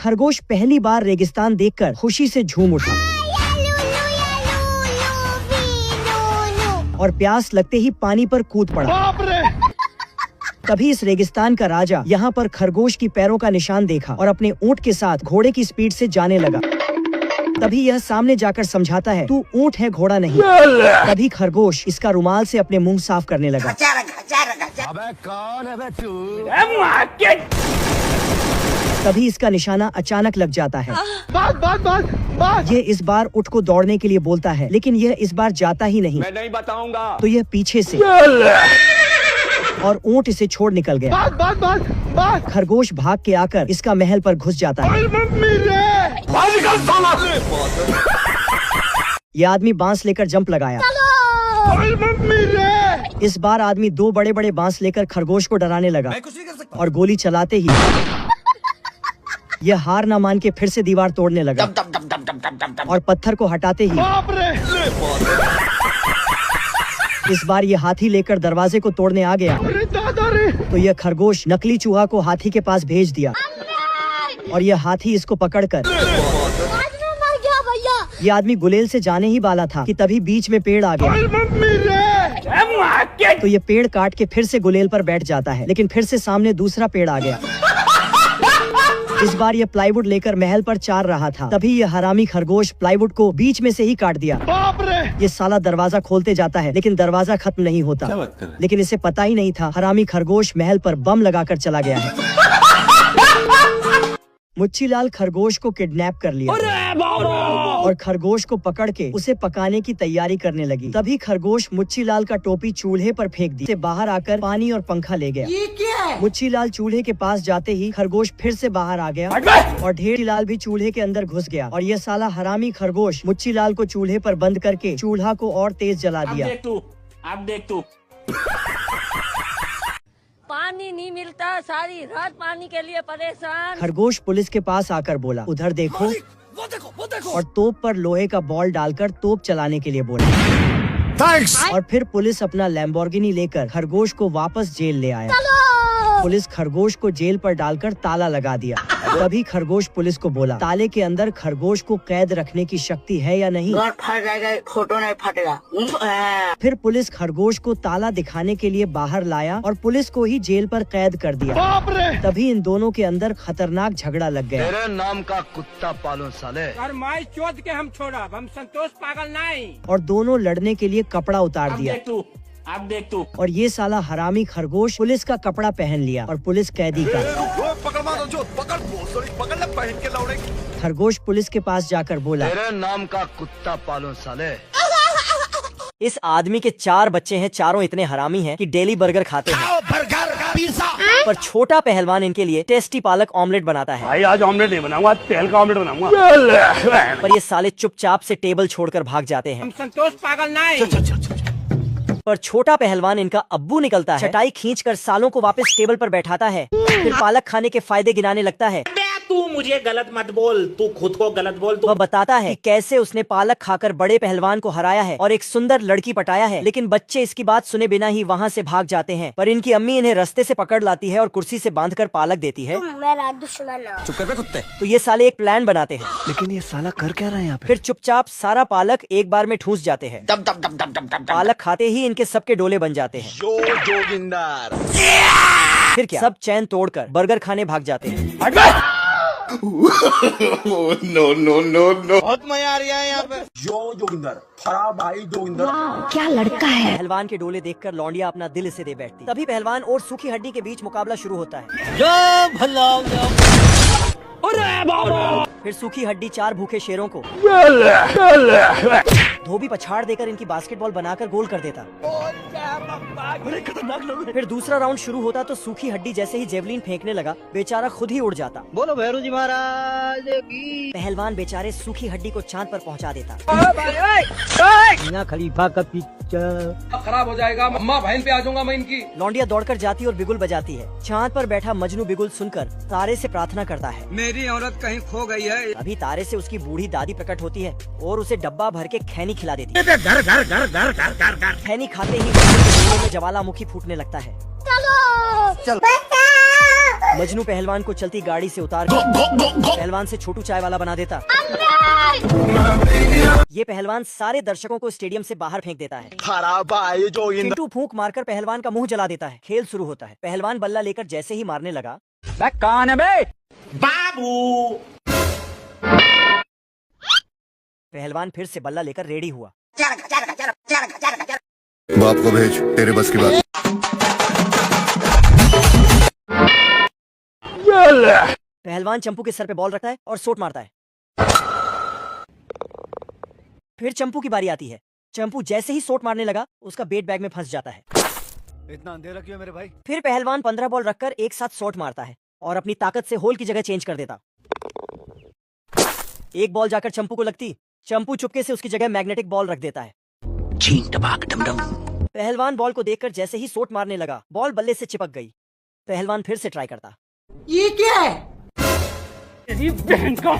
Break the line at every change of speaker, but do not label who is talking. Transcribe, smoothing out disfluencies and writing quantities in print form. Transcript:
खरगोश पहली बार रेगिस्तान देखकर खुशी से झूम उठा और प्यास लगते ही पानी पर कूद पड़ा। तभी इस रेगिस्तान का राजा यहाँ पर खरगोश की पैरों का निशान देखा और अपने ऊंट के साथ घोड़े की स्पीड से जाने लगा। तभी यह सामने जाकर समझाता है, तू ऊंट है, घोड़ा नहीं। तभी खरगोश इसका रुमाल से अपने मुंह साफ करने लगा।
अबे कौन है बे तू?
तभी इसका निशाना अचानक लग जाता है।
बात।
ये इस बार ऊंट को दौड़ने के लिए बोलता है, लेकिन यह इस बार जाता ही नहीं।
मैं नहीं बताऊंगा।
तो यह पीछे से और ऊंट इसे छोड़ निकल गया।
बात।
खरगोश भाग के आकर इसका महल पर घुस जाता है। ये आदमी बांस लेकर जंप लगाया। इस बार आदमी दो बड़े बड़े बांस लेकर खरगोश को डराने लगा और गोली चलाते ही यह हार न मान के फिर से दीवार तोड़ने लगा और पत्थर को हटाते ही इस बार ये हाथी लेकर दरवाजे को तोड़ने आ गया। तो यह खरगोश नकली चूहा को हाथी के पास भेज दिया और यह हाथी इसको पकड़कर ये आदमी गुलेल से जाने ही वाला था कि तभी बीच में पेड़ आ गया। तो ये पेड़ काट के फिर से गुलेल पर बैठ जाता है, लेकिन फिर से सामने दूसरा पेड़ आ गया। इस बार ये प्लाईवुड लेकर महल पर चार रहा था। तभी ये हरामी खरगोश प्लाईवुड को बीच में से ही काट दिया। ये साला दरवाजा खोलते जाता है, लेकिन दरवाजा खत्म नहीं होता। लेकिन इसे पता ही नहीं था हरामी खरगोश महल पर बम लगाकर चला गया है। मुच्छीलाल खरगोश को किडनैप कर लिया और खरगोश को पकड़ के उसे पकाने की तैयारी करने लगी। तभी खरगोश मुच्छीलाल का टोपी चूल्हे पर फेंक दी। से बाहर आकर पानी और पंखा ले गया।
ये क्या है?
मुच्छीलाल चूल्हे के पास जाते ही खरगोश फिर से बाहर आ गया और ढेरीलाल भी चूल्हे के अंदर घुस गया और ये साला हरामी खरगोश मुच्छीलाल को चूल्हे पर बंद करके चूल्हा को और तेज जला दिया।
अब देख तू पानी नहीं मिलता, सारी रात पानी के लिए परेशान।
खरगोश पुलिस के पास आकर बोला, उधर देखो।
वो देखो।
और तोप पर लोहे का बॉल डालकर तोप चलाने के लिए बोला।
थैंक्स।
और फिर पुलिस अपना लैम्बोर्गिनी लेकर खरगोश को वापस जेल ले आया। पुलिस खरगोश को जेल पर डालकर ताला लगा दिया। तभी खरगोश पुलिस को बोला, ताले के अंदर खरगोश को कैद रखने की शक्ति है या नहीं?
फट जाएगा, फोटो नहीं फटेगा।
फिर पुलिस खरगोश को ताला दिखाने के लिए बाहर लाया और पुलिस को ही जेल पर कैद कर दिया। तभी इन दोनों के अंदर खतरनाक झगड़ा लग गया।
तेरे नाम का कुत्ता पालो साले।
चोद के हम छोड़ा, हम संतोष पागल नहीं।
और दोनों लड़ने के लिए कपड़ा उतार दिया।
अब देख तू।
और ये साला हरामी खरगोश पुलिस का कपड़ा पहन लिया और पुलिस कैदी का।
पहन के लौड़े।
खरगोश पुलिस के पास जाकर बोला,
तेरे नाम का कुत्ता पालो साले।
इस आदमी के 4 बच्चे हैं, चारों इतने हरामी हैं कि डेली बर्गर खाते हैं।
Burger, pizza.
पर छोटा पहलवान इनके लिए टेस्टी पालक ऑमलेट बनाता है।
भाई आज ऑमलेट नहीं बनाऊंगा, तेल का ऑमलेट बनाऊंगा।
पर ये साले चुपचाप से टेबल छोड़कर भाग जाते हैं।
हम संतोष पागल नहीं।
पर छोटा पहलवान इनका अब्बू निकलता है, चटाई खींचकर सालों को वापस टेबल पर बैठाता है। फिर पालक खाने के फायदे गिनाने लगता है।
तू मुझे गलत मत बोल, तू खुद को गलत बोल।
वह बताता है कि कैसे उसने पालक खाकर बड़े पहलवान को हराया है और एक सुंदर लड़की पटाया है। लेकिन बच्चे इसकी बात सुने बिना ही वहाँ से भाग जाते हैं। पर इनकी अम्मी इन्हें रास्ते से पकड़ लाती है और कुर्सी से बांधकर पालक देती है।
चुप कर बे कुत्ते।
तो ये साले एक प्लान बनाते हैं।
लेकिन ये साला कर क्या रहा है यहाँ पे?
फिर चुपचाप सारा पालक एक बार में ठूस जाते हैं। पालक खाते ही इनके सबके डोले बन जाते हैं।
जोगिंदर।
फिर क्या, सब चैन तोड़कर बर्गर खाने भाग जाते हैं।
नो।
बहुत मजा आ रहा है यहाँ पे। जोगिंदर, फरा भाई जोगिंदर।
क्या लड़का है।
पहलवान के डोले देखकर लौंडिया अपना दिल इसे दे बैठती। तभी पहलवान और सूखी हड्डी के बीच मुकाबला शुरू होता है। फिर सूखी हड्डी 4 भूखे शेरों को धोबी पछाड़ देकर इनकी बास्केटबॉल बनाकर गोल कर देता। फिर दूसरा राउंड शुरू होता तो सूखी हड्डी जैसे ही जेवलिन फेंकने लगा, बेचारा खुद ही उड़ जाता।
बोलो भैरू जी महाराज की।
पहलवान बेचारे सूखी हड्डी को चांद पर पहुंचा देता।
मीना खलीफा का पिक्चर
खराब हो जाएगा, अम्मा बहन पे आ जाऊंगा मैं इनकी।
लौंडिया दौड़कर जाती और बिगुल बजाती है। चांद पर बैठा मजनू बिगुल सुनकर तारे से प्रार्थना करता है,
मेरी औरत कहीं खो गई है।
अभी तारे से उसकी बूढ़ी दादी प्रकट होती है और उसे डब्बा भर के खैनी खिला देती है। खैनी खाते ही में ज्वालामुखी फूटने लगता है।
चलो
मजनू पहलवान को चलती गाड़ी से उतार कर पहलवान से छोटू चाय वाला बना देता। ये पहलवान सारे दर्शकों को स्टेडियम से बाहर फेंक देता है।
खरा भाई जोगिंदर।
चिंटू फूंक मारकर पहलवान का मुंह जला देता है। खेल शुरू होता है। पहलवान बल्ला लेकर जैसे ही मारने लगा,
कौन है बे?
बाबू
पहलवान फिर से बल्ला लेकर रेडी हुआ।
बाप को भेज, तेरे बस की बात।
पहलवान चंपू के सर पे बॉल रखता है और सोट मारता है। फिर चंपू की बारी आती है। चंपू जैसे ही सोट मारने लगा, उसका बेट बैग में फंस जाता है।
इतना अंधेरा क्यों मेरे भाई?
फिर पहलवान 15 बॉल रखकर एक साथ शॉट मारता है और अपनी ताकत से होल की जगह चेंज कर देता। एक बॉल जाकर चंपू को लगती। चंपू चुपके से उसकी जगह मैग्नेटिक बॉल रख देता है। पहलवान बॉल को देखकर जैसे ही शॉट मारने लगा, बॉल बल्ले से चिपक गई। पहलवान फिर से ट्राई करता।
ये क्या है?
तेरी बहन का।